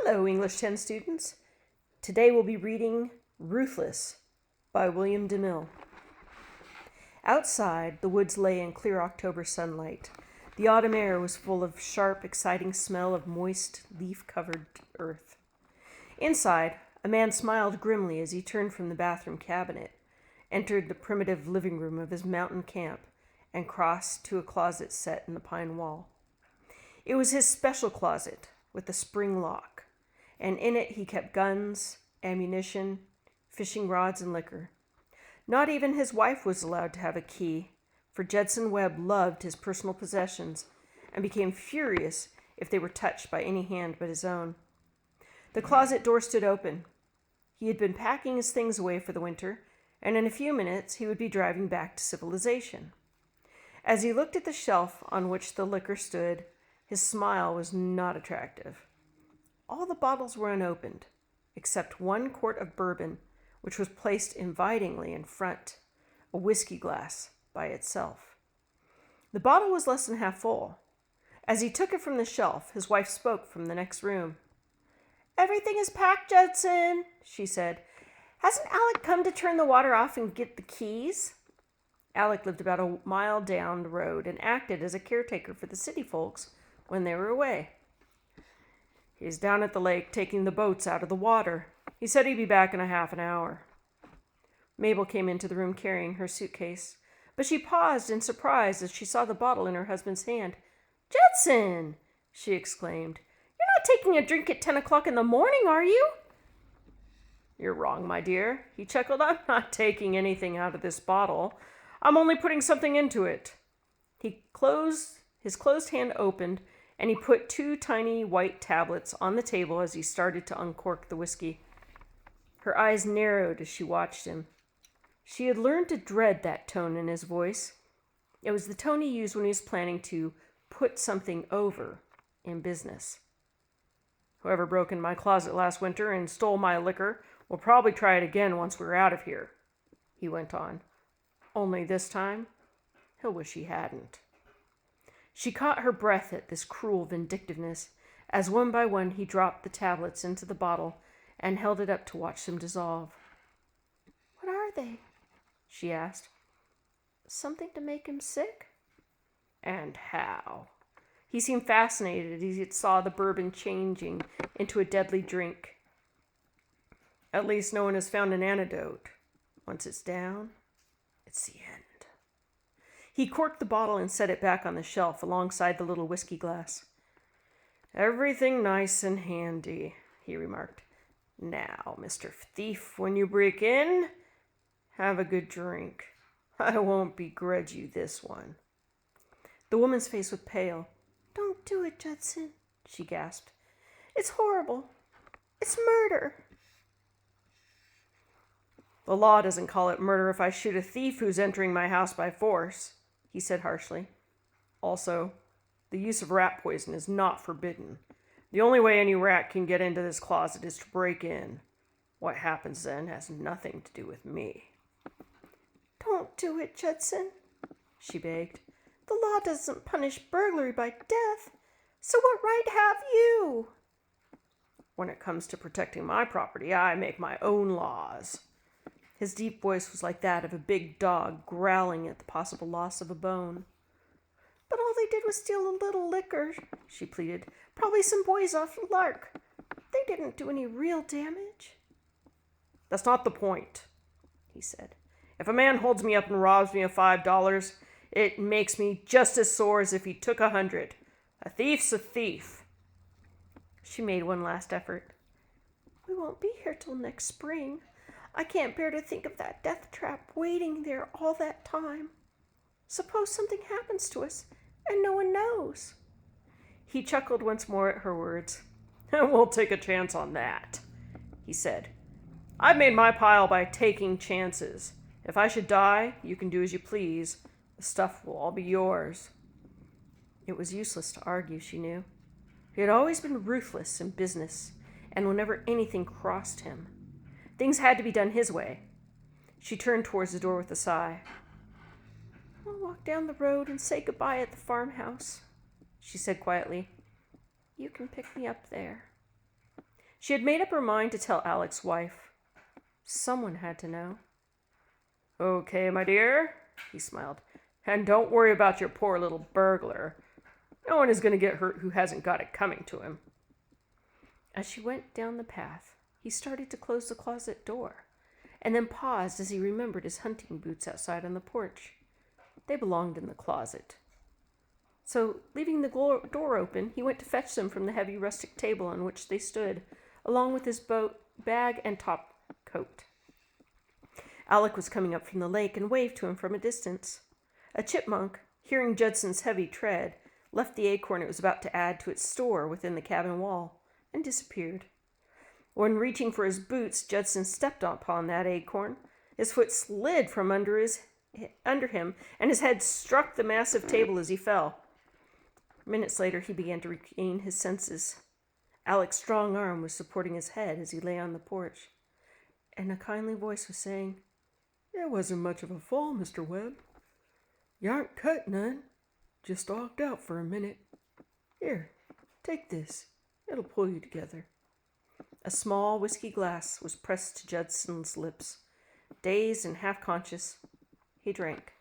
Hello, English 10 students. Today we'll be reading Ruthless by William DeMille. Outside, the woods lay in clear October sunlight. The autumn air was full of sharp, exciting smell of moist, leaf-covered earth. Inside, a man smiled grimly as he turned from the bathroom cabinet, entered the primitive living room of his mountain camp, and crossed to a closet set in the pine wall. It was his special closet, with a spring lock, and in it he kept guns, ammunition, fishing rods, and liquor. Not even his wife was allowed to have a key, for Judson Webb loved his personal possessions and became furious if they were touched by any hand but his own. The closet door stood open. He had been packing his things away for the winter, and in a few minutes he would be driving back to civilization. As he looked at the shelf on which the liquor stood, his smile was not attractive. All the bottles were unopened, except one quart of bourbon, which was placed invitingly in front, a whiskey glass by itself. The bottle was less than half full. As he took it from the shelf, his wife spoke from the next room. "Everything is packed, Judson," she said. "Hasn't Alec come to turn the water off and get the keys?" Alec lived about a mile down the road and acted as a caretaker for the city folks when they were away. "He's down at the lake taking the boats out of the water. He said he'd be back in a half an hour." Mabel came into the room carrying her suitcase, but she paused in surprise as she saw the bottle in her husband's hand. "Judson!" she exclaimed. "You're not taking a drink at 10 o'clock in the morning, are you?" "You're wrong, my dear," he chuckled. "I'm not taking anything out of this bottle. I'm only putting something into it." His closed hand opened, and he put 2 tiny white tablets on the table as he started to uncork the whiskey. Her eyes narrowed as she watched him. She had learned to dread that tone in his voice. It was the tone he used when he was planning to put something over in business. "Whoever broke in my closet last winter and stole my liquor will probably try it again once we're out of here," he went on. "Only this time, he'll wish he hadn't." She caught her breath at this cruel vindictiveness, as one by one he dropped the tablets into the bottle and held it up to watch them dissolve. "What are they?" she asked. "Something to make him sick?" "And how?" He seemed fascinated as he saw the bourbon changing into a deadly drink. "At least no one has found an antidote. Once it's down, it's the end." He corked the bottle and set it back on the shelf alongside the little whiskey glass. "Everything nice and handy," he remarked. "Now, Mr. Thief, when you break in, have a good drink. I won't begrudge you this one." The woman's face was pale. "Don't do it, Judson," she gasped. "It's horrible. It's murder." "The law doesn't call it murder if I shoot a thief who's entering my house by force," he said harshly. "Also, the use of rat poison is not forbidden. The only way any rat can get into this closet is to break in. What happens then has nothing to do with me." "Don't do it, Judson," she begged. "The law doesn't punish burglary by death, so what right have you?" "When it comes to protecting my property, I make my own laws." His deep voice was like that of a big dog growling at the possible loss of a bone. "But all they did was steal a little liquor," she pleaded. "Probably some boys off the Lark. They didn't do any real damage." "That's not the point," he said. "If a man holds me up and robs me of $5, it makes me just as sore as if he took 100. A thief's a thief." She made one last effort. "We won't be here till next spring. I can't bear to think of that death trap waiting there all that time. Suppose something happens to us and no one knows." He chuckled once more at her words. "We'll take a chance on that," he said. "I've made my pile by taking chances. If I should die, you can do as you please. The stuff will all be yours." It was useless to argue, she knew. He had always been ruthless in business, and whenever anything crossed him, things had to be done his way. She turned towards the door with a sigh. "I'll walk down the road and say goodbye at the farmhouse," she said quietly. "You can pick me up there." She had made up her mind to tell Alec's wife. Someone had to know. "Okay, my dear," he smiled. "And don't worry about your poor little burglar. No one is going to get hurt who hasn't got it coming to him." As she went down the path, he started to close the closet door, and then paused as he remembered his hunting boots outside on the porch. They belonged in the closet. So, leaving the door open, he went to fetch them from the heavy rustic table on which they stood, along with his bag and top coat. Alec was coming up from the lake and waved to him from a distance. A chipmunk, hearing Judson's heavy tread, left the acorn it was about to add to its store within the cabin wall and disappeared. When reaching for his boots, Judson stepped upon that acorn. His foot slid from under him, and his head struck the massive table as he fell. Minutes later, he began to regain his senses. Alec's strong arm was supporting his head as he lay on the porch, and a kindly voice was saying, "It wasn't much of a fall, Mr. Webb. You aren't cut none. Just knocked out for a minute. Here, take this. It'll pull you together." A small whiskey glass was pressed to Judson's lips. Dazed and half-conscious, he drank.